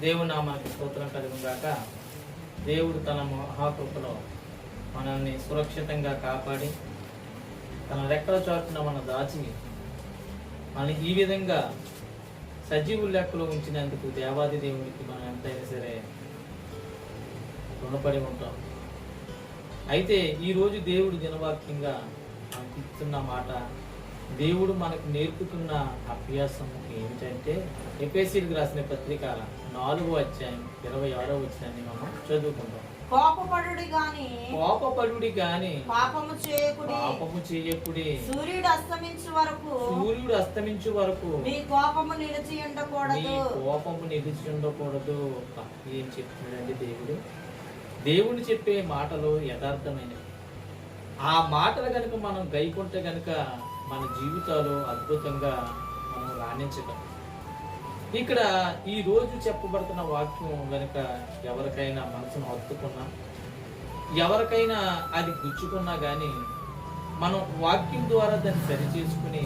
దేవుని నామానికి స్తోత్రం కలుగును గాక. దేవుడు తన మహాకృపలో మనల్ని సురక్షితంగా కాపాడి తన రెక్కల చాటున మన దాచి మనల్ని ఈ విధంగా సజీవుల లెక్కలో ఉంచినందుకు దేవాది దేవుడికి మనం ఎంతైనా సరే రుణపడి ఉంటాం. అయితే ఈరోజు దేవుడు దినవాక్యంగా మనకు ఇస్తున్న మాట, దేవుడు మనకు నేర్పుతున్న అభ్యాసం ఏమిటంటే ఎఫెసీయులకు రాసిన పత్రిక 4వ అధ్యాయం 26వ వచనాన్ని మనం చదువుకుంటాం. కోపపడుడి గాని పాపము చేయకుడి. సూర్యుడు అస్తమించు వరకు మీ కోపము నిలిచి ఉండకూడదు. ఏం చెప్తున్నాడండి దేవుడు? దేవుడు చెప్పే మాటలు యథార్థమైనవి. ఆ మాటలు కనుక మనం గైకుంటే కనుక మన జీవితాలు అద్భుతంగా మనం రాణించగలం. ఇక్కడ ఈ రోజు చెప్పబడుతున్న వాక్యం కనుక ఎవరికైనా మనసును హత్తుకున్నా, ఎవరికైనా అది గుచ్చుకున్నా కానీ మనం వాక్యం ద్వారా దాన్ని సరిచేసుకుని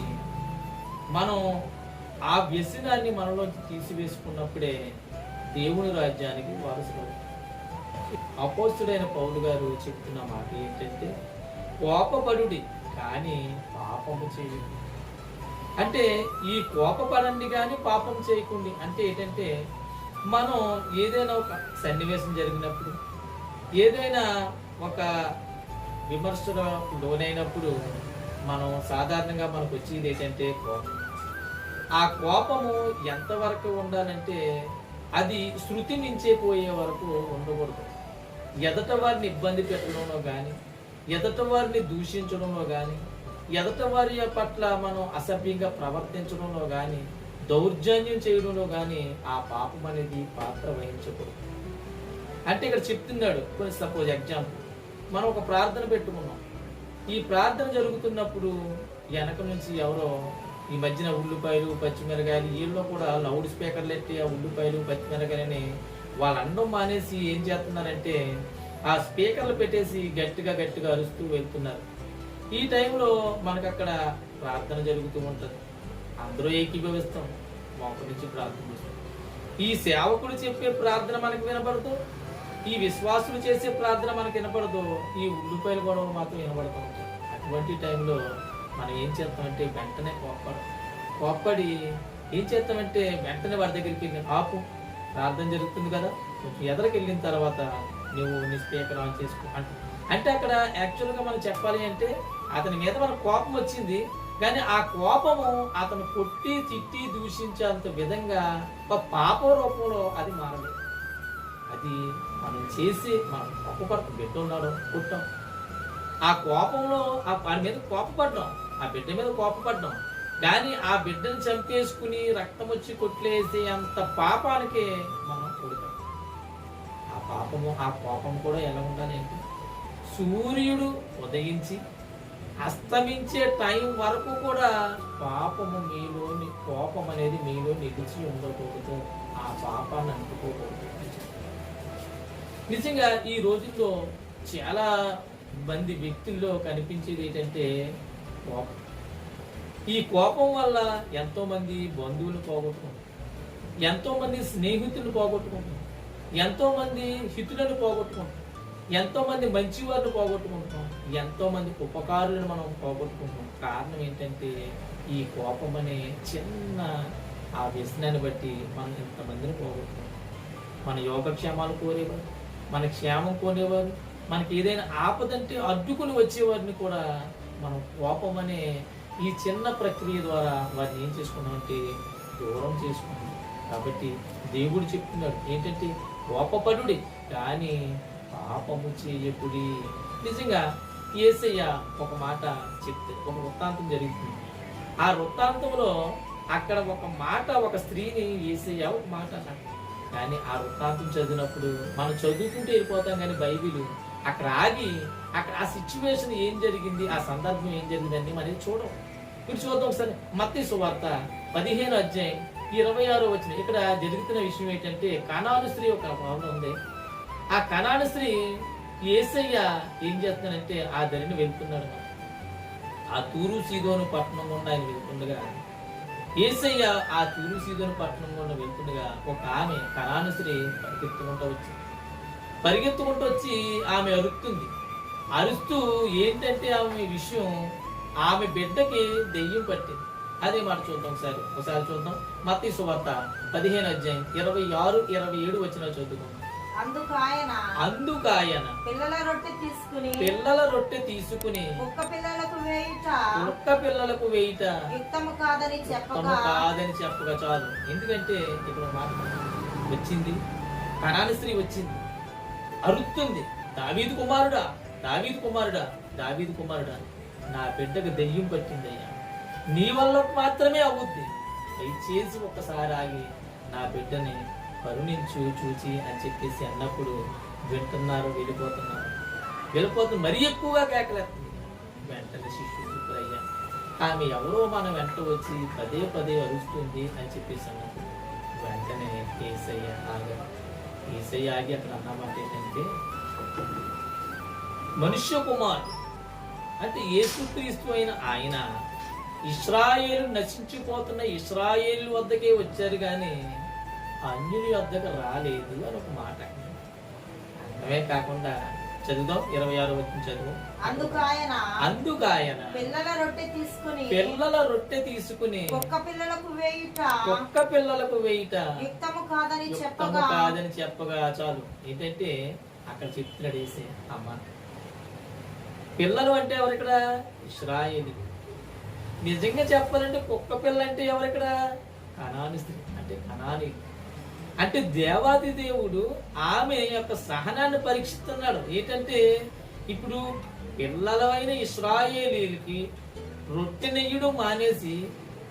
మనం ఆ వ్యసనాన్ని మనలోంచి తీసివేసుకున్నప్పుడే దేవుని రాజ్యానికి వారసులు. అపోస్తుడైన పౌలు గారు చెప్తున్న మాట ఏంటంటే, కోపపడుడి కానీ పాపము చేయకండి. అంటే ఈ కోపపడండి కానీ పాపం చేయకండి అంటే ఏంటంటే, మనం ఏదైనా ఒక సన్నివేశం జరిగినప్పుడు, ఏదైనా ఒక విమర్శలో లోనైనప్పుడు మనం సాధారణంగా మనకు వచ్చేది ఏంటంటే కోపం. ఆ కోపము ఎంతవరకు ఉండాలంటే అది శృతి మించిపోయే వరకు ఉండకూడదు. ఎదట వారిని ఇబ్బంది పెట్టడంలో కానీ, ఎదట వారిని దూషించడంలో కానీ, ఎదట వారి పట్ల మనం అసభ్యంగా ప్రవర్తించడంలో కానీ, దౌర్జన్యం చేయడంలో కానీ ఆ పాపం అనేది పాత్ర వహించకూడదు. అంటే ఇక్కడ చెప్తున్నాడు, కొన్ని సపోజ్ ఎగ్జాంపుల్, మనం ఒక ప్రార్థన పెట్టుకున్నాం. ఈ ప్రార్థన జరుగుతున్నప్పుడు వెనక నుంచి ఎవరో ఈ మధ్యన ఉల్లిపాయలు పచ్చిమిరకాయలు వీళ్ళు కూడా లౌడ్ స్పీకర్లు ఎట్టి ఆ ఉల్లిపాయలు పచ్చిమిరకాయలని వాళ్ళు అండం మానేసి ఏం చేస్తున్నారంటే ఆ స్పీకర్లు పెట్టేసి గట్టిగా అరుస్తూ వెళ్తున్నారు. ఈ టైంలో మనకు అక్కడ ప్రార్థన జరుగుతూ ఉంటుంది. అందరూ ఏకీభవిస్తాం, మోకరి నుంచి ప్రార్థన చేస్తాం. ఈ సేవకుడు చెప్పే ప్రార్థన మనకు వినపడదు, ఈ విశ్వాసులు చేసే ప్రార్థన మనకు వినపడదు, ఈ ఉల్లిపాయల గొడవలు మాత్రం వినపడుతూ ఉంటాయి. అటువంటి టైంలో మనం ఏం చేస్తామంటే వెంటనే కోప్పడి ఏం చేస్తామంటే వెంటనే వారి దగ్గరికి వెళ్ళి ఆపు, ప్రార్థన జరుగుతుంది కదా, కొంచెం ఎదరికి వెళ్ళిన తర్వాత నువ్వు నీ స్పీకర్ ఆన్ చేసుకో అంటే అక్కడ యాక్చువల్గా మనం చెప్పాలి అంటే అతని మీద మనకు కోపం వచ్చింది, కానీ ఆ కోపము అతను కొట్టి తిట్టి దూషించేంత విధంగా ఒక పాప రూపంలో అది మారలేదు. అది మనం చేసి మనం కోపపడతాం, బిడ్డ ఉన్నాడు కొట్టాం, ఆ కోపంలో వాడి మీద కోపపడ్డాం, ఆ బిడ్డ మీద కోపపడ్డాం, కానీ ఆ బిడ్డను చంపేసుకుని రక్తం వచ్చి కొట్లేసే అంత పాపానికి మనం కొడతాం. ఆ కోపం కూడా ఎలా ఉండాలంటే సూర్యుడు ఉదయించి అస్తమించే టైం వరకు కూడా పాపము మీలోని కోపం అనేది మీలో నిలిచి ఉండకూడదు, ఆ పాపాన్ని అంటుకోకూడదు. నిజంగా ఈ రోజుల్లో చాలా మంది వ్యక్తుల్లో కనిపించేది ఏంటంటే కోపం. ఈ కోపం వల్ల ఎంతో మంది బంధువులు పోగొట్టుకుంటారు, ఎంతో మంది స్నేహితులు పోగొట్టుకుంటారు, ఎంతో మంది హితులను పోగొట్టుకుంటాం, ఎంతో మంది మంచివారిని పోగొట్టుకుంటాం, ఎంతో మంది ఉపకారులను మనం పోగొట్టుకుంటాం. కారణం ఏంటంటే ఈ కోపం అనే చిన్న ఆ వ్యసనాన్ని బట్టి మనం ఎంతమందిని పోగొట్టుకుంటాం. మన యోగక్షేమాలు కోరేవారు, మన క్షేమం కోరేవారు, మనకి ఏదైనా ఆపదంటే అడ్డుకుని వచ్చేవారిని కూడా మనం కోపం అనే ఈ చిన్న ప్రక్రియ ద్వారా వారిని ఏం చేసుకున్నామంటే దూరం చేసుకున్నాం. కాబట్టి దేవుడు చెప్తున్నాడు ఏంటంటే కోపపడుడి కానీ పాపము చేయకుడి. నిజంగా యేసయ్య ఒక మాట చెప్తే ఒక వృత్తాంతం జరుగుతుంది. ఆ వృత్తాంతంలో అక్కడ ఒక మాట, ఒక స్త్రీని యేసయ్య ఒక మాట అన్నాడు. కానీ ఆ వృత్తాంతం చదివినప్పుడు మనం చదువుకుంటూ వెళ్ళిపోతాం, కానీ బైబిల్ అక్కడ ఆగి అక్కడ ఆ సిచ్యువేషన్ ఏం జరిగింది, ఆ సందర్భం ఏం జరిగిందని మనం చూడం. ఇప్పుడు చూద్దాం ఒకసారి. మత్తయి సువార్త 15వ అధ్యాయం 26వ వచనం. ఇక్కడ జరుగుతున్న విషయం ఏంటంటే కనాను స్త్రీ ఒక భవనం ఉంది. ఆ కనాను స్త్రీ యేసయ్య ఏం చేస్తున్నాడంటే ఆ దరిని వెళ్తున్నాడు. ఆ తూరు సీదోను పట్టణం గుండా ఆయన వెళ్తుండగా యేసయ్య ఆ తూరు సీదోను పట్టణం గుండా వెళ్తుండగా ఒక ఆమె కనాను స్త్రీ పరిగెత్తుకుంటూ వచ్చి ఆమె అరుస్తుంది. అరుస్తూ ఏంటంటే ఆమె విషయం, ఆమె బిడ్డకి దెయ్యం పట్టింది. అదే మాట చూద్దాం ఒకసారి చూద్దాం. మత్తయి సువార్త 15 అధ్యాయం 26, 27 వచనాలు చదువుకుందాం. అందుకు ఆయన పిల్లల రొట్టె తీసుకుని కుక్క పిల్లలకు వేయుట యుక్తము కాదని చెప్పగా చాలు. ఎందుకంటే ఇప్పుడు మాట వచ్చింది, కనాను స్త్రీ వచ్చింది, అరుస్తుంది, దావీదు కుమారుడా, నా బిడ్డకు దెయ్యం పట్టిందయ్యా, నీ వల్ల మాత్రమే అవుద్ది, దయచేసి ఒక్కసారి ఆగి నా బిడ్డని కరుణించు చూచి అని చెప్పేసి అన్నప్పుడు వింటున్నారు, వెళ్ళిపోతుంది, మరీ ఎక్కువగా కేకలేస్తుంది. వెంటనే శిష్యుడు చెప్పారయ్యా, ఆమె ఎవరో మన వెంట వచ్చి పదే అరుస్తుంది అని చెప్పేసి అన్నప్పుడు వెంటనే యేసయ్య ఆగి అక్కడ అన్నమాట ఏంటంటే, మనుష్య కుమారుడు అంటే యేసుక్రీస్తు అయిన ఆయన ఇశ్రాయేలు నశించిపోతున్న ఇశ్రాయేలు వద్దకే వచ్చారు కానీ అన్యుని వద్దకు రాలేదు అని ఒక మాట. అంతమే కాకుండా చదువుదాం, 26 వచనం చదువు. అందుకు ఆయన పిల్లల రొట్టె తీసుకుని కుక్క పిల్లలకు వేయుట యుక్తము కాదని చెప్పగా చాలు. ఏంటంటే అక్కడ చెప్తున్నాడు యేసయ్య, అమ్మ పిల్లలు అంటే ఎవరిక్కడ? ఇశ్రాయేలు. నిజంగా చెప్పాలంటే కుక్క పిల్ల అంటే ఎవరిక్కడ? కనాను స్త్రీ, అంటే కనాని. అంటే దేవాది దేవుడు ఆమె యొక్క సహనాన్ని పరీక్షిస్తున్నాడు. ఏంటంటే ఇప్పుడు పిల్లలైన ఇశ్రాయేలీలకి రొట్టె నెయ్యడం మానేసి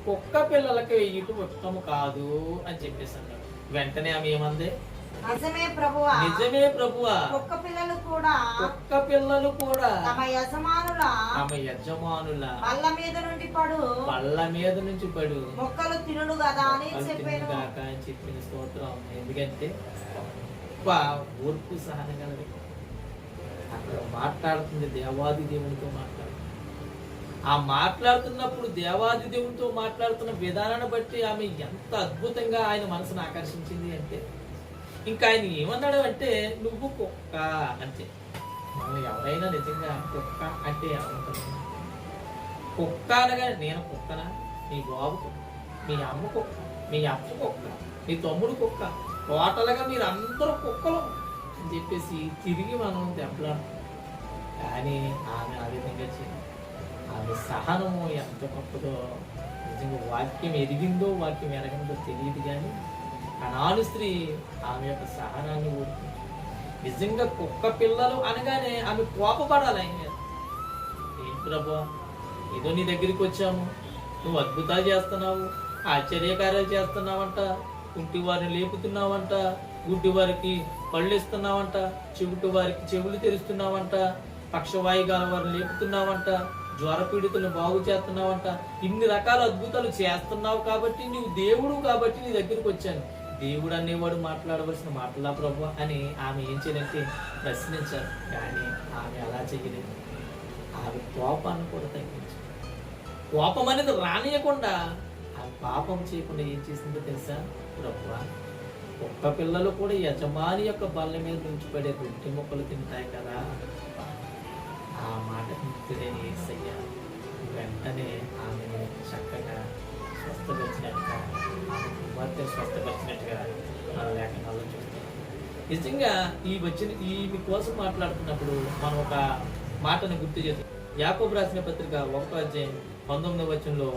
కుక్క పిల్లలకి వేయటం ఉత్తమం కాదు అని చెప్పేసి అన్నాడు. వెంటనే ఆమె ఏమంది? నిజమే ప్రభువా, కుక్క పిల్లలు కూడా తమ యజమానుల పళ్ళ మీద నుంచి పడు మొక్కలు తినుడు కదా అని చెప్పిన స్తోత్రం. ఎందుకంటే ఓర్పు సహనం కలది. అక్కడ మాట్లాడుతుంది దేవాది దేవునితో ఆ మాట్లాడుతున్నప్పుడు దేవాది దేవునితో మాట్లాడుతున్న విధానాన్ని బట్టి ఆమె ఎంత అద్భుతంగా ఆయన మనసును ఆకర్షించింది అంటే, ఇంకా ఆయన ఏమన్నాడు అంటే, నువ్వు కుక్క అంతే. మనం ఎవరైనా నిజంగా కుక్క అంటే ఏమంటారు? కుక్క అనగా నేను కుక్కనా? మీ బాబు కుక్క, మీ అమ్మ కుక్క, మీ అప్ప కుక్క, మీ తమ్ముడు కుక్క, టోటల్గా మీరు అందరూ కుక్కలు అని చెప్పేసి తిరిగి మనం దెబ్బలాడతాం. కానీ ఆమె ఆ విధంగా చేయాలి. ఆమె సహనము ఎంత గొప్పదో, నిజంగా వాక్యం ఎరిగిందో వాక్యం ఎరగందో తెలియదు కానీ కనాను స్త్రీ ఆమె యొక్క సహనాన్ని ఓడుతుంది. నిజంగా కుక్క పిల్లలు అనగానే ఆమె కోపపడాలి ఆయన మీద. ఏం ప్రభా, ఏదో నీ దగ్గరికి వచ్చాము, నువ్వు అద్భుతాలు చేస్తున్నావు, ఆశ్చర్యకార్యాలు చేస్తున్నావంట, కుంటి వారిని లేపుతున్నావంట, గుడ్డి వారికి పళ్ళు ఇస్తున్నావంట, చెవిటి వారికి చెవులు తెరుస్తున్నావంట, పక్షవాయుగాల వారిని లేపుతున్నావంట, జ్వర పీడితులను బాగు చేస్తున్నావంట, ఇన్ని రకాల అద్భుతాలు చేస్తున్నావు కాబట్టి నువ్వు దేవుడు కాబట్టి నీ దగ్గరికి వచ్చాను. దేవుడు అనేవాడు మాట్లాడవలసిన మాటలా ప్రభు అని ఆమె ఏం చేయాలంటే ప్రశ్నించారు. కానీ ఆమె అలా చేయలేదు. ఆమె కోపాన్ని కూడా తగ్గించారు. కోపం అనేది రానియకుండా ఆమె పాపం చేయకుండా ఏం చేసిందో తెలుసా? ప్రభు, కుక్క పిల్లలు కూడా యజమాని యొక్క బల్ల మీద ఉంచిపడే రొట్టె ముక్కలు తింటాయి కదా. ఆ మాట ముక్తుడైన యేసయ్య వెంటనే ఆమెను చక్కగా స్వస్థపరిచినట్టుగా, ఆమె కుమార్తె స్వస్థపరిచినట్టుగా మన లేఖనాల్లో చూస్తాం. నిజంగా ఈ కోసం మాట్లాడుతున్నప్పుడు మనం ఒక మాటను గుర్తు చేస్తాం. యాకోబు రాసిన పత్రిక 1వ అధ్యాయం 19వ వచనంలో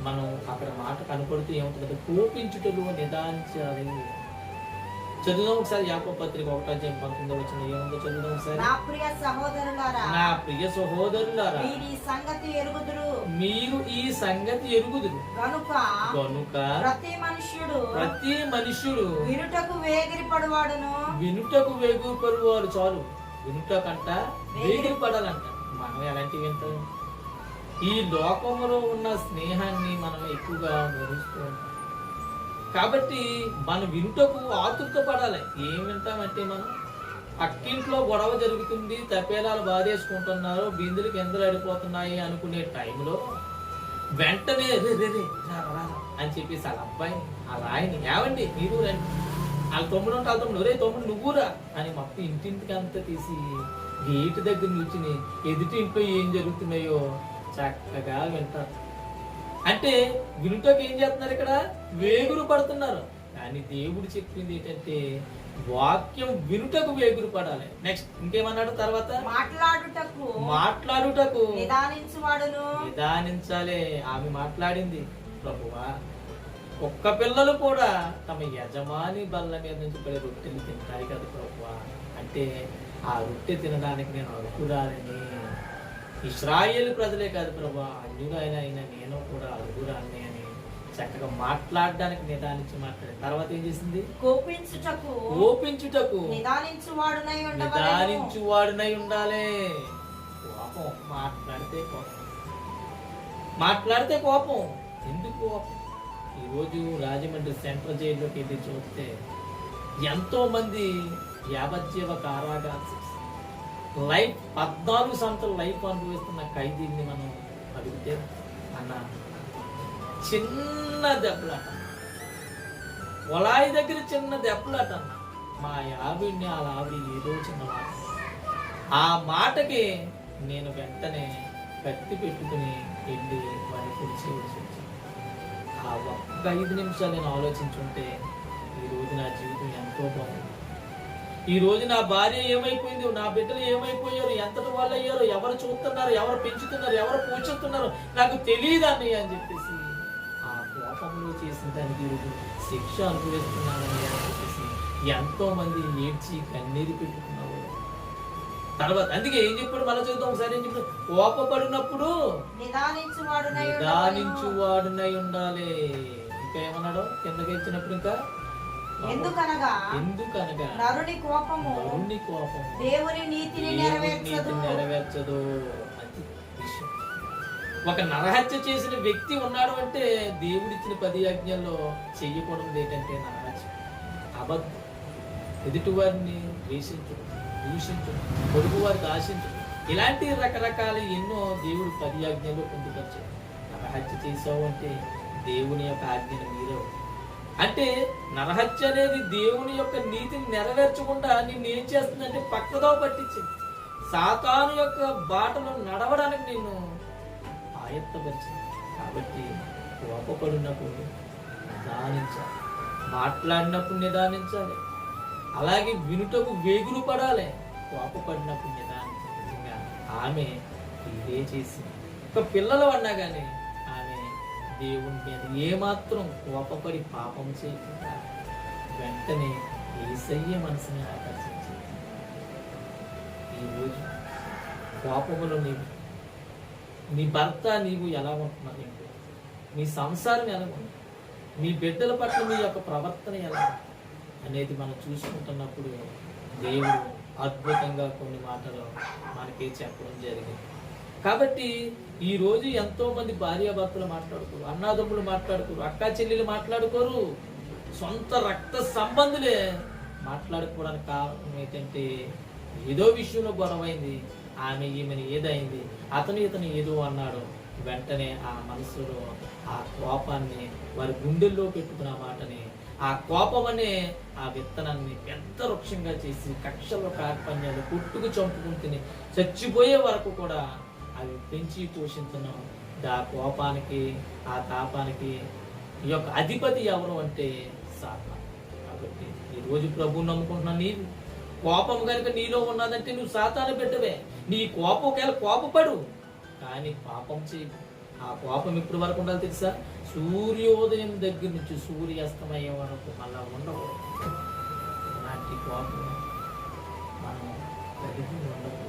మనం అక్కడ మాట కనపడుతూ ఏముంటుందంటే, కోపించుటలు నిదానించాలి. చదువుదాం ఒకసారి యాకోబు పత్రిక 1వ అధ్యాయం 19వ వచనం ఏముందో చదువుదాం ఒకసారి. నా ప్రియ సహోదరులారా మీరు ఈ సంగతి ఎరుగుదురు గనుక ప్రతి మనుష్యుడు వినుటకు వేగిరపడువాడు. చాలు, వినుటకంట వేగిరపడాలంట. మనం ఎలాంటివి వింటాం? ఈ లోకంలో ఉన్న స్నేహాన్ని మనం ఎక్కువగా గౌరవిస్తూ ఉంటాం. కాబట్టి మనం వినుటకు ఆతృత పడాలి. ఏం వింటామంటే, మనం పక్కింట్లో గొడవ జరుగుతుంది, తపేలాలు బాధేసుకుంటున్నారు, బిందులు కిందలు అడిపోతున్నాయి అనుకునే టైంలో వెంటనే రే రే రే రా రా రా అని చెప్పేసి వాళ్ళ అబ్బాయిని వాళ్ళ ఆయన్ని ఏమండి మీరు రండి, వాళ్ళ తమ్ముడు ఉంటే వాళ్ళ తమ్ముడు రే తమ్ముడు నువ్వురా అని మొత్తం ఇంటింటికి అంతా తీసి గేటు దగ్గర నిల్చుని ఎదుటి ఇంట్లో ఏం జరుగుతున్నాయో చక్కగా వింటారు. అంటే వినుటకు ఏం చేస్తున్నారు, ఇక్కడ వేగురు పడుతున్నారు. కానీ దేవుడు చెప్పింది ఏంటంటే వాక్యం వినుటకు వేగురు పడాలి. నెక్స్ట్ ఇంకేమన్నాడు తర్వాత, మాట్లాడుటకు నిదానించాలి. ఆమె మాట్లాడింది, ప్రభువా ఒక్క పిల్లలు కూడా తమ యజమాని బల్ల మీద నుంచి పడే రొట్టెలు తింటారు కదా ప్రభువా. అంటే ఆ రొట్టె తినడానికి నేను అర్హురాలని. ఇశ్రాయేలు ప్రజలే కాదు ప్రభువా, అన్యుడైనా అయినా నేను కూడా అర్హురాలని అని చక్కగా మాట్లాడడానికి నిదానించి మాట్లాడారు. తర్వాత ఏం చేసింది, కోపించుటకు నిదానించువాడునై ఉండాలి. కోపం మాట్లాడితే కోపం ఎందుకు కోపం? ఈరోజు రాజమండ్రి సెంట్రల్ జైల్లోకి వెళ్ళి చూస్తే ఎంతో మంది యావజ్జీవ కారాగార లైఫ్ 14 సంవత్సరాలు లైఫ్ అనుభవిస్తున్న ఖైదీల్ని మనం అడిగితే అన్న చిన్న దెబ్బలాట, ఒలాయి దగ్గర చిన్న దెబ్బలాట అన్న, మా ఆవిడ్ని వాళ్ళ ఆవిడ ఏదో చిన్న మాట, ఆ మాటకి నేను వెంటనే కత్తి పెట్టుకుని వెళ్ళి వారిని కుడిచి వచ్చాను. ఆ ఒక్క 5 నిమిషాలు నేను ఆలోచించుంటే ఈరోజు నా జీవితం ఎంతో బాగుంది. ఈ రోజు నా భార్య ఏమైపోయింది, నా బిడ్డలు ఏమైపోయారు, ఎంతటి వాళ్ళు అయ్యారు, ఎవరు చూస్తున్నారు, ఎవరు పెంచుతున్నారు, ఎవరు పోషిస్తున్నారు నాకు తెలియదు అన్నయ్య అని చెప్పేసి ఆ కోపంలో చేసిన దానికి ఈరోజు శిక్ష అనుభవిస్తున్నానని చెప్పేసి ఎంతో మంది ఏడ్చి కన్నీరు పెట్టుకున్నారు. తర్వాత అందుకే ఏం చెప్పాడు, మళ్ళీ చూద్దాం ఒకసారి. ఏం చెప్పాడు, కోపపడినప్పుడు నిదానించువాడునై ఉండాలి. ఇంకా ఏమన్నాడు కిందకి ఇచ్చినప్పుడు, ఇంకా ఎందుకనగా నరుని కోపము దేవుని నీతిని నెరవేర్చదు. ఒక నరహత్య చేసిన వ్యక్తి ఉన్నాడు అంటే దేవుడిచ్చిన 10 ఆజ్ఞల్లో చెయ్యకూడదు ఏంటంటే నరహత్య, అబద్ధం, ఎదుటి వారిని ద్వేషించడం, దూషించడం, పొరుగు వారికి ఆశించడం, ఇలాంటి రకరకాల ఎన్నో దేవుడు 10 ఆజ్ఞల్లో పొందుపరిచాడు. నరహత్య చేసావు అంటే దేవుని యొక్క ఆజ్ఞను మీరే. అంటే నరహత్య అనేది దేవుని యొక్క నీతిని నెరవేర్చకుండా నిన్ను ఏం చేస్తుందంటే పక్కదో పట్టించింది. సాతాను యొక్క బాటలో నడవడానికి నేను ఆయత్తపరిచింది. కాబట్టి కోపపడినప్పుడు నిదానించాలి, మాట్లాడినప్పుడు నిదానించాలి, అలాగే వినుటకు వేగులు పడాలి, కోపపడినప్పుడు నిదానించాలి. నిజంగా ఆమె ఇదే చేసింది. ఒక పిల్లలు అన్నా కానీ ఆమె దేవుని మీద ఏమాత్రం కోపపడి పాపం చేయకుండా వెంటనే యేసయ్య మనసుని ఆకర్షించి, ఈరోజు కోపములో నీ భర్త నీవు ఎలా ఉంటున్నారు, నీ సంసారం ఎలా ఉంది, మీ బిడ్డల పట్ల మీ యొక్క ప్రవర్తన ఎలా అనేది మనం చూసుకుంటున్నప్పుడు దేవుడు అద్భుతంగా కొన్ని మాటలు మనకి చెప్పడం జరిగింది. కాబట్టి ఈ రోజు ఎంతో మంది భార్యాభర్తలు మాట్లాడుకోరు, అన్నాదమ్ములు మాట్లాడుకోరు, అక్కా చెల్లెలు మాట్లాడుకోరు, సొంత రక్త సంబంధులే మాట్లాడుకోవడానికి కారణం ఏంటంటే ఏదో విషయంలో గొడవైంది, ఆమె ఈమెను ఏదైంది, ఇతను ఏదో అన్నాడు, వెంటనే ఆ మనసులో ఆ కోపాన్ని వారి గుండెల్లో పెట్టుకున్న మాటని, ఆ కోపం అనే ఆ విత్తనాన్ని పెద్ద వృక్షంగా చేసి కక్షలు కార్పణ్యాలు పుట్టుకు చంపుకుని తిని చచ్చిపోయే వరకు కూడా అవి పెంచి పోషించున్నాం. ఆ కోపానికి ఆ తాపానికి ఈ యొక్క అధిపతి ఎవరు అంటే సాతాను. కాబట్టి ఈరోజు ప్రభువు నమ్ముకుంటున్నా, నీవు కోపం కనుక నీలో ఉన్నదంటే నువ్వు సాతాను బిడ్డవే. నీ కోపం ఒకవేళ కోపపడు, కానీ పాపం చేయి. ఆ కోపం ఎప్పటి వరకు ఉండాలి తెలుసా? సూర్యోదయం దగ్గర నుంచి సూర్యాస్తమయ్యే వరకు మళ్ళా ఉండవు. అలాంటి కోపం మనం కలిగి ఉండవు.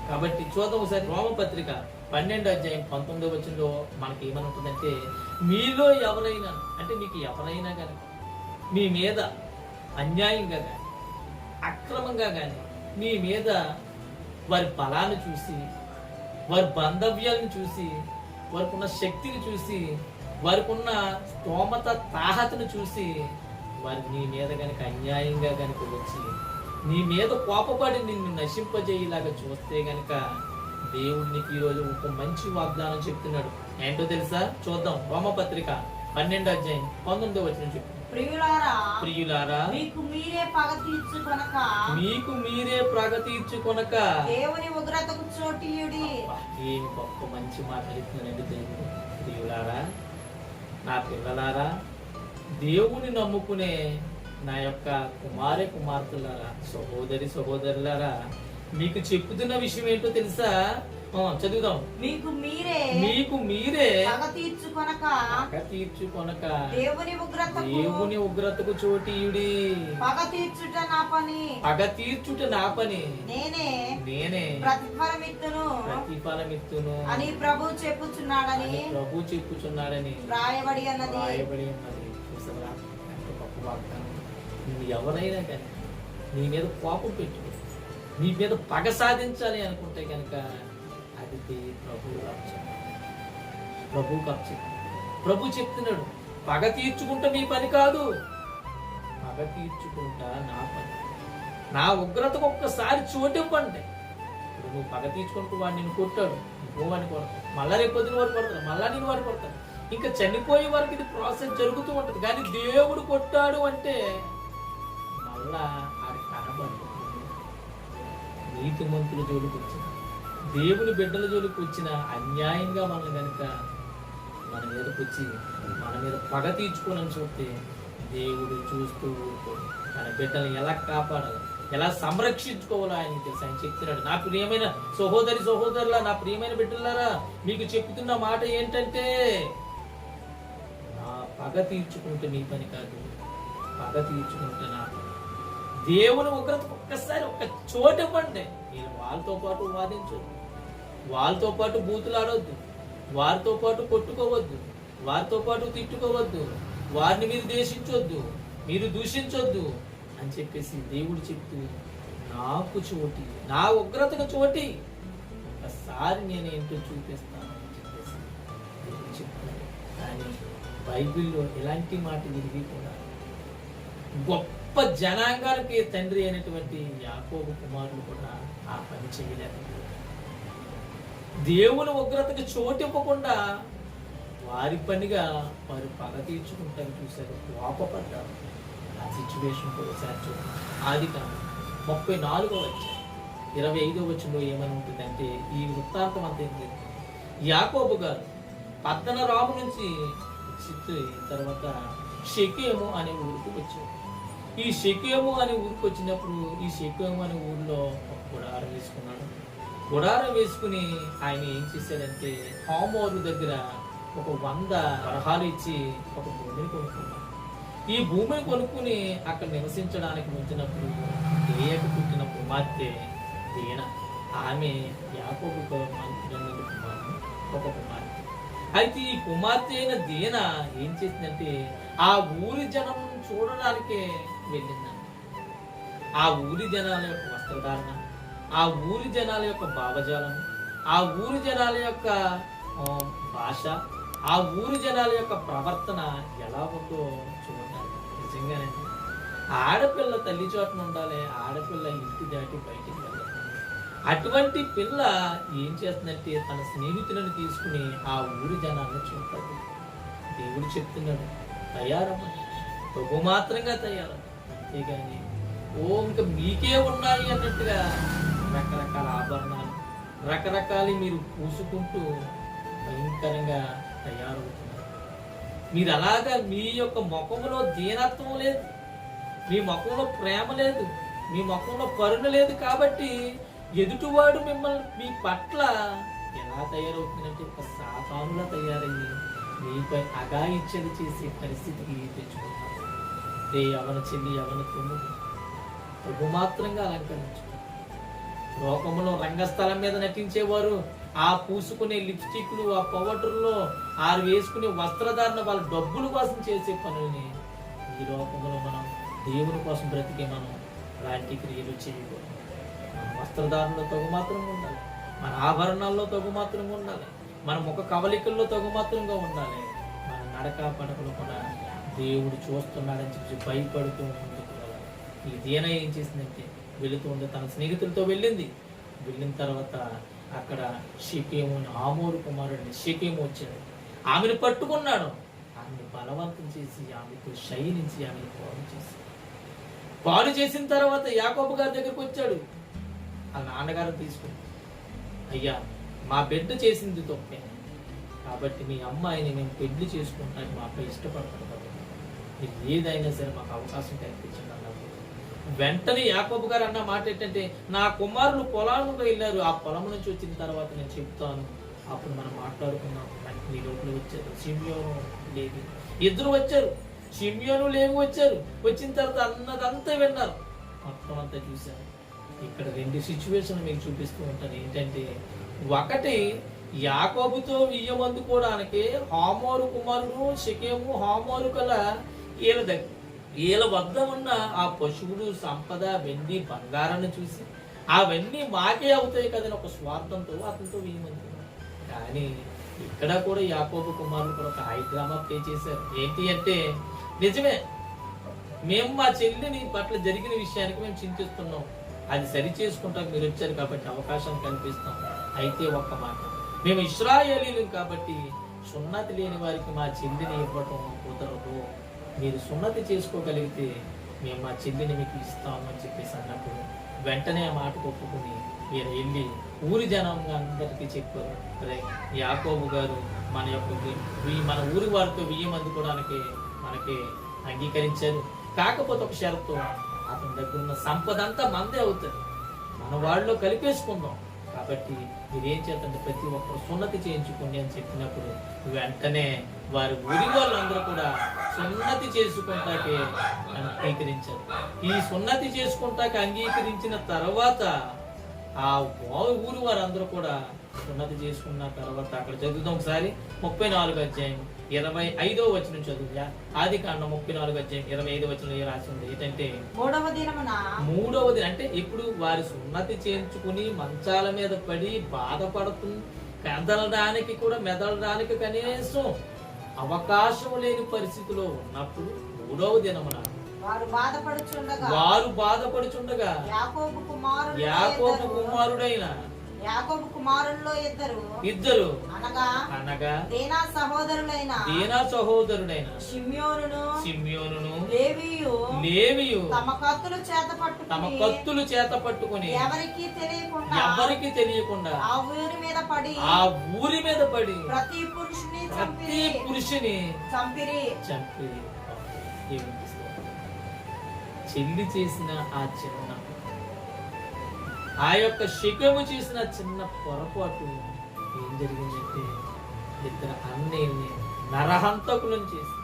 కాబట్టి చూద్దాం ఒకసారి రోమపత్రిక 12:19 మనకి ఏమని ఉంటుందంటే, మీలో ఎవరైనా అంటే మీకు ఎవరైనా కనుక మీ మీద అన్యాయంగా కానీ అక్రమంగా కానీ మీ మీద వారి బలాన్ని చూసి, వారి బాంధవ్యాలను చూసి, వారికి ఉన్న శక్తిని చూసి, వారికి ఉన్న స్తోమత తాహతను చూసి వారి నీ మీద కనుక అన్యాయంగా కనుక వచ్చి నీ మీద కోపపడి నిన్ను నశింపజేయలాగా చూస్తే గనుక దేవుడు నీకు ఈరోజు ఒక మంచి వాగ్దానం చెప్తున్నాడు. ఏంటో తెలుసా? చూద్దాం. రోమపత్రిక 12వ అధ్యాయం 19వ వచనం చెప్పు. ప్రియులారా, మీకు మీరే పగ తీర్చుకొనక దేవుని ఉగ్రతకు చోటీయుడి. ఏమి గొప్ప మంచి మాట చెప్తున్నానండి దేవుడు. ప్రియులారా, నా పిల్లలారా, దేవుని నమ్ముకునే నా యొక్క కుమార్తెలారా, సహోదరులారా, మీకు చెప్పుతున్న విషయం ఏంటో తెలుసా? చదువుదాం. మీకు మీరే పగ తీర్చుకొనక దేవుని ఉగ్రతకు చోటీయుడి. పగ తీర్చుట నా పని నేనే ప్రతిఫలమిత్తును అని ప్రభు చెప్పుచున్నాడని రాయబడి ఉన్నది. చూసారా ఎంత గొప్ప వాగ్దానం. నువ్వు ఎవరైనా కానీ నీ మీద కోపం పెట్టు, నీ మీద పగ సాధించాలి అనుకుంటే కనుక అది ప్రభు చెప్తున్నాడు, పగ తీర్చుకుంటా మీ పని కాదు, పగ తీర్చుకుంటా నా పని. నా ఉగ్రతకు ఒక్కసారి చోటివ్వండి. ఇప్పుడు నువ్వు పగ తీర్చుకుంటూ వాడు నిన్ను కొట్టాడు, నువ్వు వాడిని కొడతావు, మళ్ళా రేపు పొద్దున వాడు కొడతాడు, మళ్ళా నేను వాడు కొడతాడు. ఇంకా చనిపోయే వరకు ఇది ప్రాసెస్ జరుగుతూ ఉంటుంది. కానీ దేవుడు కొట్టాడు అంటే మళ్ళా అది కనబడుతుంది. నీతిమంతుల జోలికి వచ్చిన, దేవుని బిడ్డల జోలికి వచ్చిన, అన్యాయంగా మనల్ని కనుక మన మీదకి వచ్చి మన మీద పగ తీర్చుకోనని చూస్తే దేవుడు చూస్తూ ఊరుకోడు. తన బిడ్డలను ఎలా కాపాడాలి, ఎలా సంరక్షించుకోవాలో ఆయన తెలుసు. ఆయన చెప్తున్నాడు, నా ప్రియమైన సహోదరులా, నా ప్రియమైన బిడ్డలారా, మీకు చెప్తున్న మాట ఏంటంటే, నా పగ తీర్చుకుంటే మీ పని కాదు, పగ తీర్చుకుంటే నా పని. దేవుని ఉగ్రత ఒక్కసారి ఒక్క చోటు ఇవ్వండి. నేను వాళ్ళతో పాటు వాదించొద్దు, వాళ్ళతో పాటు బూతులాడొద్దు, వారితో పాటు కొట్టుకోవద్దు, వారితో పాటు తిట్టుకోవద్దు, వారిని మీరు దేశించొద్దు, మీరు దూషించొద్దు అని చెప్పేసి దేవుడు చెప్తూ, నాకు చోటి, నా ఉగ్రతకు చోటి, ఒకసారి నేను ఏంటో చూపిస్తాను అని చెప్పేసి దేవుడు చెప్తున్నాడు. కానీ బైబిల్లో ఎలాంటి మాట విరిగి కూడా గొప్ప జనాంగాలకి తండ్రి అయినటువంటి యాకోబు కుమారులు కూడా ఆ పని చేయలేదు. దేవుని ఉగ్రతకి చోటు ఇవ్వకుండా వారి పనిగా వారు పగ తీర్చుకుంటారు. చూశారు, కోపపడ్డారు. ఆ సిచ్యువేషన్ కూడా ఒకసారి చూడండి. ఆదికాండం 34వ అధ్యాయం 25వ వచనంలో ఏమని ఉంటుందంటే, ఈ వృత్తాంతం అంతా ఏంటి, యాకోబు గారు పద్దనరాము నుంచి తర్వాత షెకెము అనే ఊరికి వచ్చారు. ఈ షెకెము అనే ఊరికి వచ్చినప్పుడు ఈ షెకెము అనే ఊరిలో ఒక గుడారం వేసుకున్నాడు. గుడారం వేసుకుని ఆయన ఏం చేశాడంటే, హామోరు దగ్గర ఒక 100 వరహాలు ఇచ్చి ఒక భూమిని కొనుక్కున్నాడు. ఈ భూమిని కొనుక్కుని అక్కడ నివసించడానికి వచ్చినప్పుడు లేయకు పుట్టిన కుమార్తె దీన, ఆమె యాకోబు ఒక కుమార్తె. అయితే ఈ కుమార్తె అయిన దీన ఏం చేసిందంటే, ఆ ఊరి జనం చూడడానికే వెళ్ళిందండి. ఆ ఊరి జనాల యొక్క వస్త్రధారణ, ఆ ఊరి జనాల యొక్క భావజాలం, ఆ ఊరి జనాల యొక్క భాష, ఆ ఊరి జనాల యొక్క ప్రవర్తన ఎలా ఉందో చూడాలి. నిజంగానండి, ఆడపిల్ల తల్లి చోటన ఉండాలి, ఆడపిల్ల ఇంటి దాటి బయటికి వెళ్ళాలి. అటువంటి పిల్ల ఏం చేస్తుందంటే, తన స్నేహితులను తీసుకుని ఆ ఊరి జనాన్ని చూడాలి. దేవుడు చెప్తున్నాడు, తయారమ్మని, తగు మాత్రంగా తయారమ్మ, అంతేగాని ఇంకా మీకే ఉన్నాయి అన్నట్టుగా రకరకాల ఆభరణాలు, రకరకాలు మీరు పూసుకుంటూ భయంకరంగా తయారవుతున్నారు. మీరు అలాగా మీ యొక్క ముఖంలో దీనత్వం లేదు, మీ ముఖంలో ప్రేమ లేదు, మీ ముఖంలో కరుణ లేదు. కాబట్టి ఎదుటివాడు మిమ్మల్ని మీ పట్ల ఎలా తయారవుతుందంటే, ఒక సాతానులా తయారయ్యి మీపై అఘాయిత్యాలు చేసే పరిస్థితికి తెచ్చుకుంటారు. యవన చెల్లి, యవన తమ్ముడు, బహుమాత్రంగా అలంకరించు. లోకములో రంగస్థలం మీద నటించేవారు ఆ పూసుకునే లిప్స్టిక్లు, ఆ పౌడర్లో ఆరు వేసుకునే వస్త్రధారణ వాళ్ళ డబ్బుల కోసం చేసే పనుల్ని ఈ లోకంలో మనం దేవుని కోసం బ్రతికే మనం అలాంటి క్రియలు చేయకూడదు. మన వస్త్రధారణలో తగు మాత్రంగా ఉండాలి, మన ఆభరణాల్లో తగు మాత్రంగా ఉండాలి, మన ముఖ కవలికల్లో తగు మాత్రంగా ఉండాలి. మన నడక పడకలు కూడా దేవుడు చూస్తున్నాడని చెప్పి భయపడుతూ ముందుకు వెళ్ళాలి. ఈ దీన ఏం చేసిందంటే, వెళుతూ ఉండే తన స్నేహితులతో వెళ్ళింది. వెళ్ళిన తర్వాత అక్కడ షెకెము హామోరు కుమారుడిని షెకెము వచ్చాడు, ఆమెను పట్టుకున్నాడు, ఆమెను బలవంతం చేసి ఆమెకు శయనించి ఆమెను పాడు చేసిన తర్వాత యాకోబు గారి దగ్గరికి వచ్చాడు. ఆ నాన్నగారు తీసుకుని, అయ్యా మా బిడ్డ చేసింది తప్పే, కాబట్టి మీ అమ్మాయిని మేము పెళ్లి చేసుకుంటానికి మా అబ్బాయి ఇష్టపడతాడు కాబట్టి మీరు ఏదైనా సరే మాకు అవకాశం కల్పించండి అన్నప్పుడు వెంటనే యాకోబు గారు అన్న మాట ఏంటంటే, నా కుమారులు పొలాలకు వెళ్ళారు, ఆ పొలం నుంచి వచ్చిన తర్వాత నేను చెప్తాను, అప్పుడు మనం మాట్లాడుకున్నాం. నీ లోపల వచ్చారు షిమ్యోను లేవి, ఇద్దరు వచ్చారు, షిమ్యోను లేవి వచ్చారు. వచ్చిన తర్వాత అన్నదంతా విన్నారు, మొత్తం అంతా చూశారు. ఇక్కడ రెండు సిచ్యువేషన్ మీకు చూపిస్తూ ఉంటాను. ఏంటంటే, ఒకటి యాకోబుతో వియ్యం అందుకోవడానికి హామోరు కుమారుడు షెకెము హామోరు కల వీళ్ళ వద్ద ఉన్న ఆ పశువులు సంపద వెండి బంగారాన్ని చూసి అవన్నీ మాకే అవుతాయి కదని ఒక స్వార్థంతో అతనితో వియ్యం అందుకున్నారు. కానీ ఇక్కడ కూడా యాకోబు కుమారులు కూడా ఒక హై డ్రామా ప్లే చేశారు. ఏంటి అంటే, నిజమే మేము మా చెల్లిని పట్ల జరిగిన విషయానికి మేము చింతిస్తున్నాం, అది సరి చేసుకుంటాం, మీరు వచ్చారు కాబట్టి అవకాశం కల్పిస్తాం. అయితే ఒక్క మాట, మేము ఇశ్రాయేలీలు కాబట్టి సున్నతి లేని వారికి మా చెల్లిని ఇవ్వటం కుదరదు, మీరు సున్నతి చేసుకోగలిగితే మేము మా చెల్లిని మీకు ఇస్తాము అని చెప్పేసి అన్నప్పుడు వెంటనే ఆ మాట ఒప్పుకుని మీరు వెళ్ళి ఊరి జనంగా అందరికీ చెప్పారు, రే యాకోబు గారు మన ఊరి వారితో బియ్యం అందుకోవడానికి మనకి అంగీకరించారు. కాకపోతే ఒక షరతు, అతని దగ్గర ఉన్న సంపద అంతా మందే అవుతుంది, మన వాళ్ళలో కలిపేసుకుందాం, కాబట్టి మీరేం చేద్దంటే ప్రతి ఒక్కరు సున్నతి చేయించుకోండి అని చెప్పినప్పుడు వెంటనే వారి ఊరి వాళ్ళందరూ కూడా సున్నతి చేసుకుంటాకే అంగీకరించారు. ఈ సున్నతి చేసుకుంటాక అంగీకరించిన తర్వాత ఆ ఊరి వారందరూ కూడా సున్నతి చేసుకున్న తర్వాత అక్కడ చదువుతాం ఒకసారి 34వ అధ్యాయం 25వ వచనం చదువుగా. ఆదికాండం 34వ అధ్యాయం 25వ వచనం రాసి ఉంది ఏంటంటే, మూడవ దినం అంటే ఇప్పుడు వారి సున్నతి చేయించుకుని మంచాల మీద పడి బాధపడడానికి కూడా మెదలడానికి కనీసం అవకాశం లేని పరిస్థితిలో ఉన్నప్పుడు మూడవ దినమున వారు బాధపడుచుండగా యాకోబు కుమారుడైన యాకోబు కుమారుల్లో ఇద్దరు అనగా దీనా సహోదరుడైన షిమ్యోనును లేవియు తమ కత్తులు చేత పట్టుకుని ఎవరికి తెలియకుండా ఆ ఊరి మీద పడి ప్రతి పురుషుని చంపిరి. చెల్లి చేసిన ఆ యొక్క షెకెము చేసిన చిన్న పొరపాటు ఏం జరిగిందంటే, ఇద్దరు అన్నయ్యని నరహంతకులను చేసి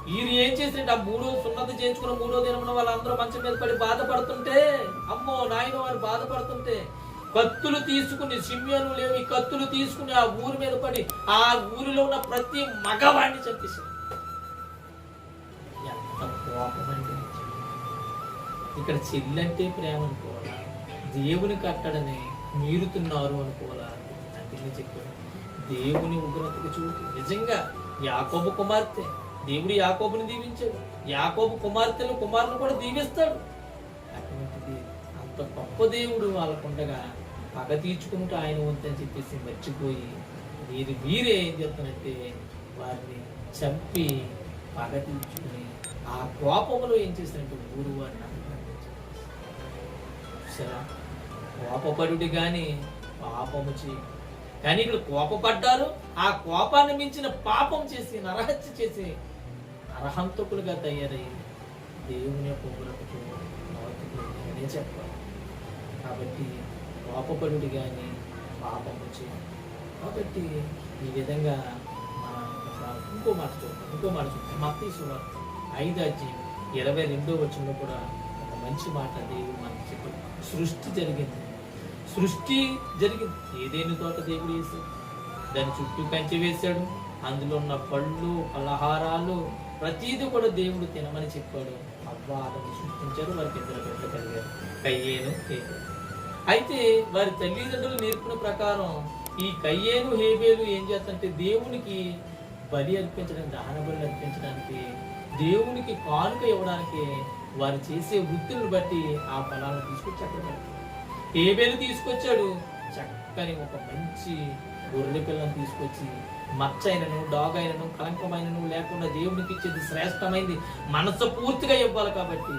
వీరు ఏం చేసినట్టు ఆ సున్నతి చేయించుకున్న మూడో దినమున వాళ్ళందరూ మంచం మీద పడి బాధపడుతుంటే, అమ్మో నాయన వారు బాధపడుతుంటే కత్తులు తీసుకుని షిమ్యోను లేవి కత్తులు తీసుకుని ఆ ఊరి మీద పడి ఆ ఊరిలో ఉన్న ప్రతి మగవాడిని చంపేశారు. ఎంత కోపమండి! ఇక్కడ చెల్లంటే ప్రేమ అనుకోవాలా, దేవుని కట్టడని మీరుతున్నారు అనుకోవాలా? అంటే చెప్పారు దేవుని ఉగ్రతకు చూపు. నిజంగా యాకోబు కుమార్తె, దేవుడు యాకోబుని దీవించాడు, యాకోబు కుమారులను కూడా దీవిస్తాడు. అటువంటిది అంత గొప్ప దేవుడు వాళ్ళకుండగా పగ తీర్చుకుంటూ ఆయన వద్దని చెప్పేసి మర్చిపోయి వీరే ఏం చేస్తానంటే వారిని చంపి పగ తీర్చుకుని ఆ కోపంలో ఏం చేస్తారంటే ఊరు వారిని కోపపడుడి గాని పాపము చేయి. కానీ ఇక్కడ కోపపడ్డారు, ఆ కోపాన్ని మించిన పాపం చేసి నరహత్య చేసి నరహంతకులుగా తయారయ్యి దేవుని యొక్క ఉగ్రతకు నోచుకునే చెప్పాలి. కాబట్టి కోపపడుడి గాని పాపము చేయి. కాబట్టి ఈ విధంగా ఇంకో మాట చూద్దాం. మత్తయి సువార్త 5వ అధ్యాయం 22వ వచనంలో కూడా ఒక మంచి మాట దేవుడు మనకి చెప్పాడు. సృష్టి జరిగింది. ఏదేని తోట దేవుడు వేశాడు, దాని చుట్టూ కంచె వేశాడు, అందులో ఉన్న పళ్ళు పలహారాలు ప్రతిదీ కూడా దేవుడు తినమని చెప్పాడు. అవ్వాలను సృష్టించారు, వారికి ఇద్దరు బిడ్డలు కలిగారు, కయ్యేను హేబేలు. అయితే వారి తల్లిదండ్రులు నేర్పిన ప్రకారం ఈ కయ్యేను హేబేలు ఏం చేస్తారంటే దేవునికి బలి అర్పించడానికి, దహన బలి అర్పించడానికి, దేవునికి కానుక ఇవ్వడానికి వారు చేసే వృత్తులను బట్టి ఆ ఫలాలను తీసుకొచ్చి అక్కడ హేబేలు తీసుకొచ్చాడు. చక్కని ఒక మంచి గొర్రె పిల్లను తీసుకొచ్చి మచ్చ అయినను డాగ్ అయినను కలంకమైనను లేకుండా దేవునికి ఇచ్చేది శ్రేష్టమైంది మనసు పూర్తిగా ఇవ్వాలి కాబట్టి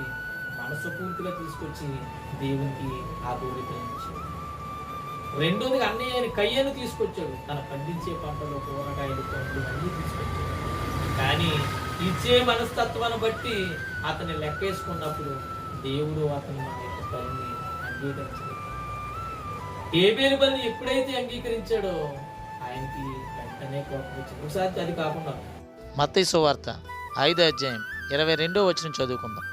మనసు పూర్తిగా తీసుకొచ్చి దేవునికి ఆ గొర్రె పిల్లని ఇచ్చాడు. రెండోది అన్నయ్య కయ్యను తీసుకొచ్చాడు, తన పండించే పంటలు కూరగాయలు పండ్లు అన్నీ తీసుకొచ్చాడు. కానీ ఇచ్చే మనస్తత్వాన్ని బట్టి అతన్ని లెక్కేసుకున్నప్పుడు దేవుడు అతను మన యొక్క పనిని అంగీకరించాడు. హేబేలు బలిని ఎప్పుడైతే అంగీకరించాడో ఆయనకి వెంటనే కోపం వచ్చింది. ఒకసారి అది కాకుండా మత్తయి సువార్త 5:22 చదువుకుందాం.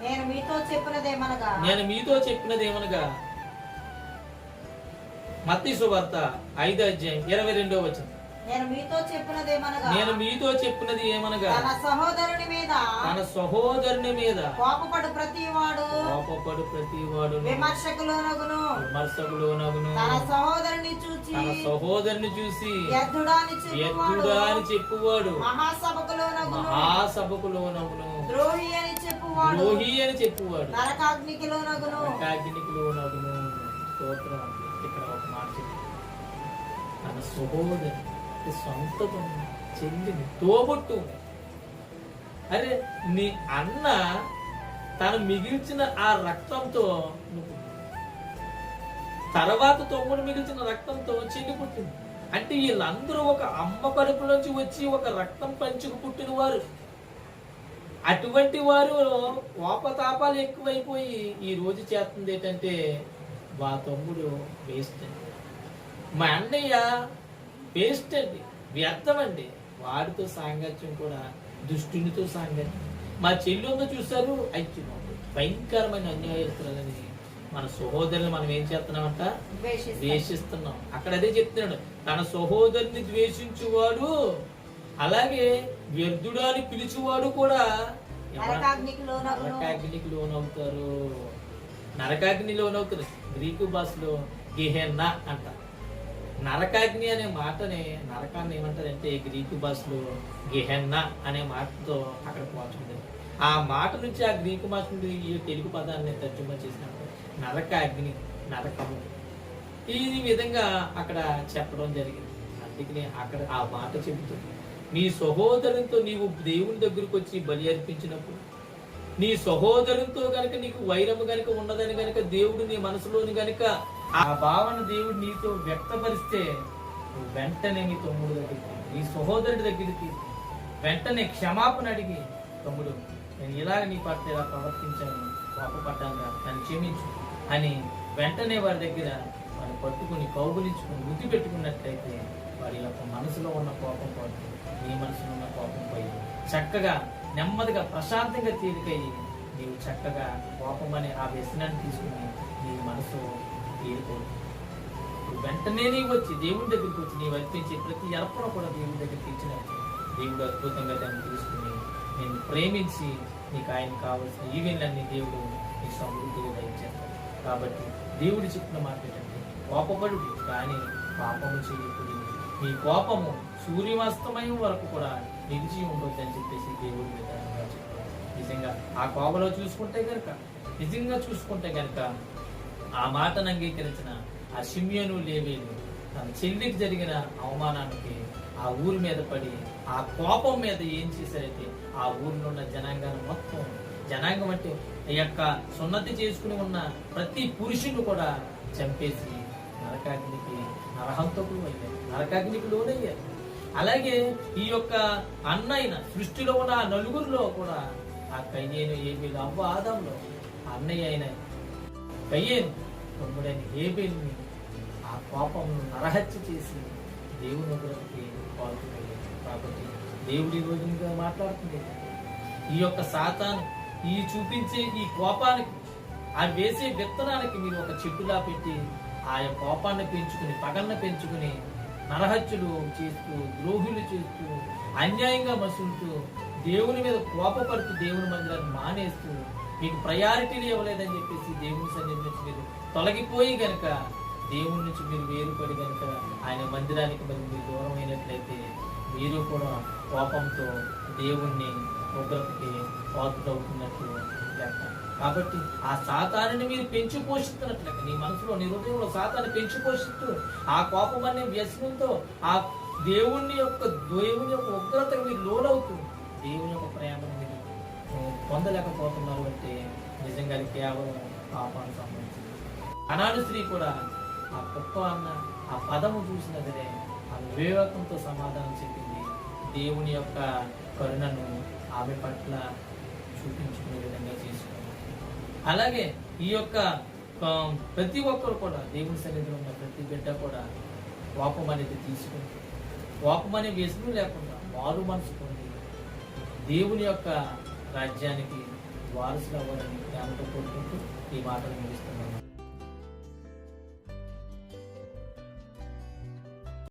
నేను మీతో చెప్పినదేమనగా మత్తయి సువార్త 5:22 నేను మీతో చెప్పినది ఏమనగా తన సహోదరుని మీద కోపపడు ప్రతివాడు విమర్శకులోనగును తన సహోదరుని చూసి వ్యర్థుడా అని చెప్పువాడు మహాసభకులోనగును ద్రోహి అని చెప్పువాడు నరకాగ్నికిలోనగును. స్తోత్రం. ఇక్కడ ఒక మాట తన సహోదరు సొంత చెల్లిని తోబొట్టు, అరే నీ అన్న తను మిగిల్చిన ఆ రక్తంతో తర్వాత తమ్ముడు మిగిల్చిన రక్తంతో చెల్లి పుట్టింది. అంటే వీళ్ళందరూ ఒక అమ్మ కడుపులోంచి వచ్చి ఒక రక్తం పంచుకు పుట్టిన వారు. అటువంటి వారు కోపతాపాలు ఎక్కువైపోయి ఈ రోజు చేస్తుంది ఏంటంటే మా తమ్ముడు వేస్ట్ అండి, మా అన్నయ్య వేస్ట్ అండి, వ్యర్థం అండి, వాడితో సాంగత్యం కూడా దుష్టునితో సాంగత్యం. మా చెల్లి ఉందో చూస్తారు, అయితే భయంకరమైన అన్యాయస్తులని మన సహోదరుని మనం ఏం చేస్తున్నామంట, ద్వేషిస్తున్నాం. అక్కడ అదే చెప్తున్నాడు, తన సహోదరుని ద్వేషించువాడు అలాగే వ్యర్థుడు అని పిలిచేవాడు కూడా నరకాగ్నికి లోనవుతారు. నరకాగ్ని లోనవుతారు. గ్రీకు భాషలో గెహెన్నా అంట. నరకాగ్ని అనే మాటనే నరకాన్ని ఏమంటారంటే గ్రీకు భాషలో గెహెన్నా అనే మాటతో అక్కడ పోతుంది. ఆ మాట నుంచి ఆ గ్రీకు భాష నుండి ఈ తెలుగు పదాన్ని తర్జుమా చేసినప్పుడు నరకాగ్ని, నరకము ఈ విధంగా అక్కడ చెప్పడం జరిగింది. అందుకని అక్కడ ఆ మాట చెబుతుంది, నీ సహోదరునితో నీవు దేవుని దగ్గరకు వచ్చి బలి అర్పించినప్పుడు నీ సహోదరునితో గనక నీకు వైరము గనక ఉన్నదని గనక దేవుడు నీ మనసులోని గనక ఆ భావన దేవుడు నీతో వ్యక్తపరిస్తే వెంటనే నీ తమ్ముడు దగ్గరికి, నీ సహోదరుడి దగ్గరికి వెంటనే క్షమాపణ అడిగి, తమ్ముడు నేను ఇలాగ నీ పట్ల ఇలా ప్రవర్తించాను, కోపపడ్డాను, నన్ను క్షమించు అని వెంటనే వారి దగ్గర వారిని పట్టుకుని కౌగులించుకుని ముద్దు పెట్టుకున్నట్లయితే వారి యొక్క మనసులో ఉన్న కోపం పోయి నీ మనసులో ఉన్న కోపం పోయి చక్కగా నెమ్మదిగా ప్రశాంతంగా తీరికయ్యి నీవు చక్కగా కోపం అనే ఆ వ్యసనాన్ని తీసుకుని నీ మనసు తీరుకోదు. వెంటనే నీవు వచ్చి దేవుని దగ్గరికి వచ్చి నీవు అర్పించే ప్రతి అర్పణ కూడా దేవుని దగ్గరికి ఇచ్చినట్టు దేవుడు అద్భుతంగా దాన్ని తీసుకుని నేను ప్రేమించి నీకు ఆయన కావాల్సిన ఈవెన్లన్నీ దేవుడు నీ సమృద్ధిగా దయచేస్తాడు. కాబట్టి దేవుడు చెప్పిన మాట ఏంటంటే కోపపడు కానీ పాపము చేయకూడదు, నీ కోపము సూర్యాస్తమయం వరకు కూడా నిలిచి ఉండొద్దని చెప్పేసి దేవుడి విధానంగా చెప్పారు. నిజంగా ఆ కోపలో చూసుకుంటే కనుక ఆ మాటను అంగీకరించిన ఆ షిమ్యోను లేవీలు తన చెల్లికి జరిగిన అవమానానికి ఆ ఊరి మీద పడి ఆ కోపం మీద ఏం చేశారైతే ఆ ఊరిలో ఉన్న జనాంగాన్ని మొత్తం, జనాంగం అంటే ఈ యొక్క సున్నతి చేసుకుని ఉన్న ప్రతి పురుషుని కూడా చంపేసి నరహంతకులు అయ్యారు, నరకాగ్నికి లోనయ్యారు. అలాగే ఈ యొక్క అన్నయ్య సృష్టిలో ఉన్న ఆ నలుగురిలో కూడా ఆ కయ్యేను ఏబేలు అవ్వ ఆదంలో అన్నయ్య అయిన కయ్యేను తమ్ముడైన ఏబేలుని ఆ కోపంను నరహత్య చేసి దేవుని దగ్గరికి పాల్గొనలేదు. కాబట్టి దేవుడి రోజుగా మాట్లాడుతుంది ఈ యొక్క సాతాను ఈ చూపించే ఈ కోపానికి ఆ వేసే విత్తనానికి మీరు ఒక చెట్టులా పెట్టి ఆ కోపాన్ని పెంచుకుని పగలను పెంచుకుని నరహత్యలు చేస్తూ ద్రోహులు చేస్తూ అన్యాయంగా మసులుతూ దేవుని మీద కోపపడుతూ దేవుని మందిరాన్ని మానేస్తూ మీకు ప్రయారిటీలు ఇవ్వలేదని చెప్పేసి దేవుని సన్నిధి నుంచి మీరు తొలగిపోయి గనక దేవుని నుంచి మీరు వేరుపడి గనక ఆయన మందిరానికి మరి మీరు దూరం అయినట్లయితే మీరు కూడా కోపంతో దేవుణ్ణి ఉగ్రతకి పాత్రవుతున్నట్లు లెక్క. కాబట్టి ఆ సాతానుని మీరు పెంచి పోషిస్తున్నట్లు లెక్క. నీ మనసులో నీ హృదయంలో సాతాన్ని పెంచి పోషిస్తూ ఆ కోపం అనే వ్యసనంతో ఆ దేవుని యొక్క ఉగ్రతకు మీరు లోనవుతూ దేవుని యొక్క ప్రేమను మీరు పొందలేకపోతున్నారు అంటే నిజంగా అది కేవలం పాపానికి సంబంధించింది. అనాడు స్త్రీ కూడా ఆ కుక్క అన్న ఆ పదము చూసిన సరే ఆ వివేకంతో సమాధానం చెప్పింది. దేవుని యొక్క కరుణను ఆమె పట్ల చూపించుకునే విధంగా చేసుకున్నారు. అలాగే ఈ యొక్క ప్రతి ఒక్కరు కూడా దేవుని సన్నిధిలో ఉన్న ప్రతి బిడ్డ కూడా కోపం అనేది తీసుకుని కోపం అనే వ్యసనం లేకుండా మారు మనసు పొంది దేవుని యొక్క రాజ్యానికి వారసులు అవ్వాలని ప్రేమతో కోరుకుంటూ ఈ మాటలు ముగిస్తున్నారు.